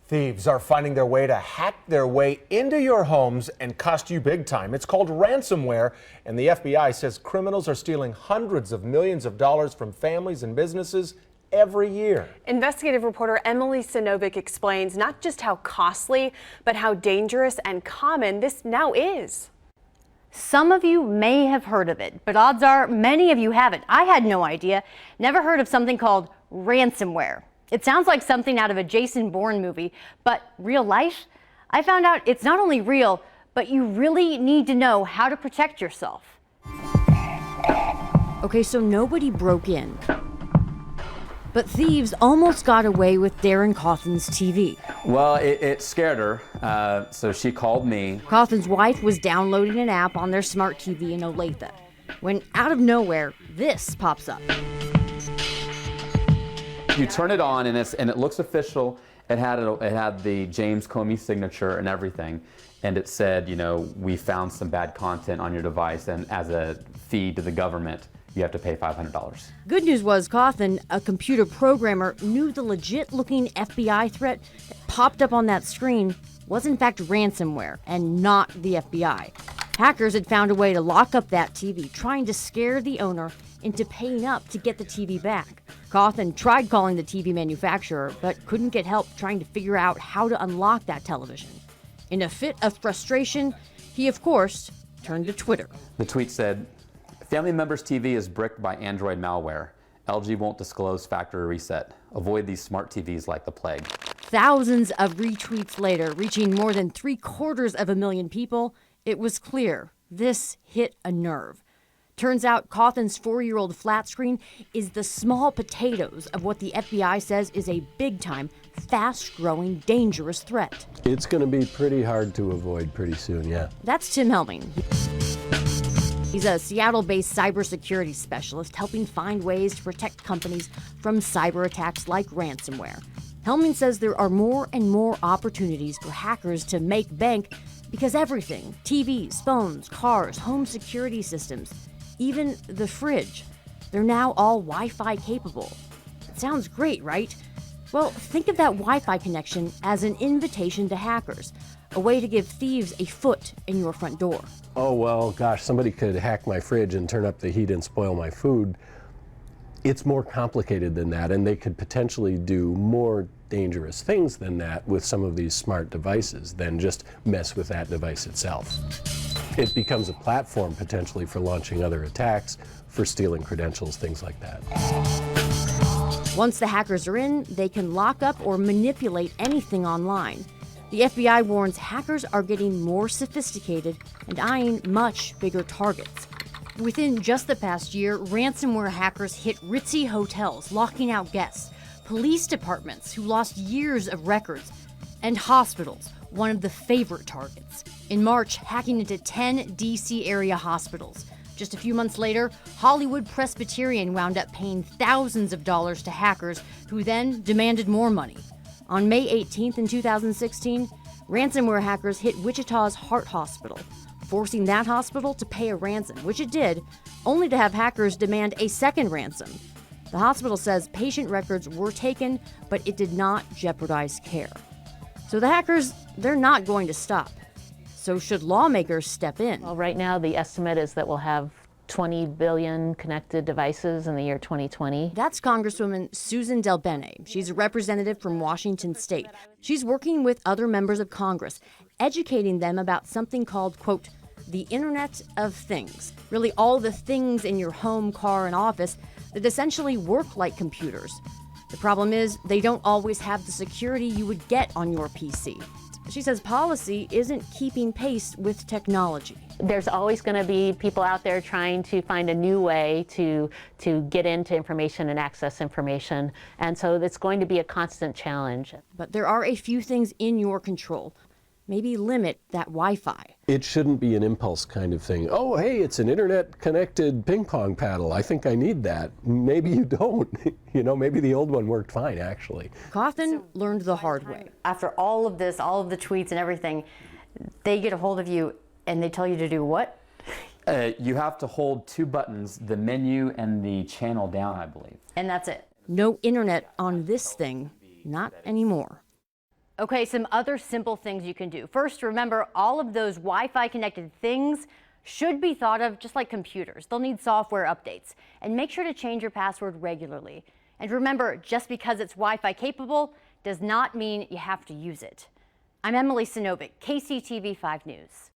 Thieves are finding their way to hack their way into your homes and cost you big time. It's called ransomware, and the FBI says criminals are stealing hundreds of millions of dollars from families and businesses every year. Investigative reporter Emily Sinovic explains not just how costly, but how dangerous and common this now is. Some of you may have heard of it, but odds are many of you haven't. I had no idea. Never heard of something called ransomware. It sounds like something out of a Jason Bourne movie, but real life? I found out it's not only real, but you really need to know how to protect yourself. Okay, so nobody broke in. But thieves almost got away with Darren Cawthon's TV. Well, it scared her, so she called me. Cawthon's wife was downloading an app on their smart TV in Olathe, when out of nowhere, this pops up. You turn it on, and it looks official. It had the James Comey signature and everything, and it said, you know, we found some bad content on your device, and as a fee to the government, you have to pay $500. Good news was Cawthon, a computer programmer, knew the legit-looking FBI threat that popped up on that screen was in fact ransomware and not the FBI. Hackers had found a way to lock up that TV, trying to scare the owner into paying up to get the TV back. Cawthon tried calling the TV manufacturer, but couldn't get help trying to figure out how to unlock that television. In a fit of frustration, he, of course, turned to Twitter. The tweet said, "Family member's TV is bricked by Android malware. LG won't disclose factory reset. Avoid these smart TVs like the plague." Thousands of retweets later, reaching more than 750,000 people, it was clear this hit a nerve. Turns out Cawthon's 4-year-old flat screen is the small potatoes of what the FBI says is a big-time, fast-growing, dangerous threat. It's going to be pretty hard to avoid pretty soon, yeah. That's Tim Helming. He's a Seattle-based cybersecurity specialist helping find ways to protect companies from cyber attacks like ransomware. Helming says there are more and more opportunities for hackers to make bank because everything, TVs, phones, cars, home security systems, even the fridge, they're now all Wi-Fi capable. It sounds great, right? Well, think of that Wi-Fi connection as an invitation to hackers, a way to give thieves a foot in your front door. Oh, well, gosh, somebody could hack my fridge and turn up the heat and spoil my food. It's more complicated than that, and they could potentially do more dangerous things than that with some of these smart devices than just mess with that device itself. It becomes a platform potentially for launching other attacks, for stealing credentials, things like that. Once the hackers are in, they can lock up or manipulate anything online. The FBI warns hackers are getting more sophisticated and eyeing much bigger targets. Within just the past year, ransomware hackers hit ritzy hotels, locking out guests, police departments who lost years of records, and hospitals, one of the favorite targets. In March, hacking into 10 D.C. area hospitals. Just a few months later, Hollywood Presbyterian wound up paying thousands of dollars to hackers who then demanded more money. On May 18th in 2016, ransomware hackers hit Wichita's Heart Hospital, forcing that hospital to pay a ransom, which it did, only to have hackers demand a second ransom. The hospital says patient records were taken, but it did not jeopardize care. So the hackers, they're not going to stop. So should lawmakers step in? Well, right now the estimate is that we'll have 20 billion connected devices in the year 2020. That's Congresswoman Susan Del Bene. She's a representative from Washington State. She's working with other members of Congress, educating them about something called, quote, the Internet of Things. Really all the things in your home, car, and office that essentially work like computers. The problem is they don't always have the security you would get on your PC. She says policy isn't keeping pace with technology. There's always going to be people out there trying to find a new way to get into information and access information, and so it's going to be a constant challenge. But there are a few things in your control. Maybe limit that Wi-Fi. It shouldn't be an impulse kind of thing. Oh, hey, it's an internet-connected ping pong paddle. I think I need that. Maybe you don't. You know, maybe the old one worked fine, actually. Cawthon learned the hard way. After all of this, all of the tweets and everything, they get a hold of you and they tell you to do what? You have to hold two buttons, the menu and the channel down, I believe. And that's it. No internet on this thing, not anymore. Okay, some other simple things you can do. First, remember all of those Wi-Fi connected things should be thought of just like computers. They'll need software updates. And make sure to change your password regularly. And remember, just because it's Wi-Fi capable does not mean you have to use it. I'm Emily Sinovic, KCTV 5 News.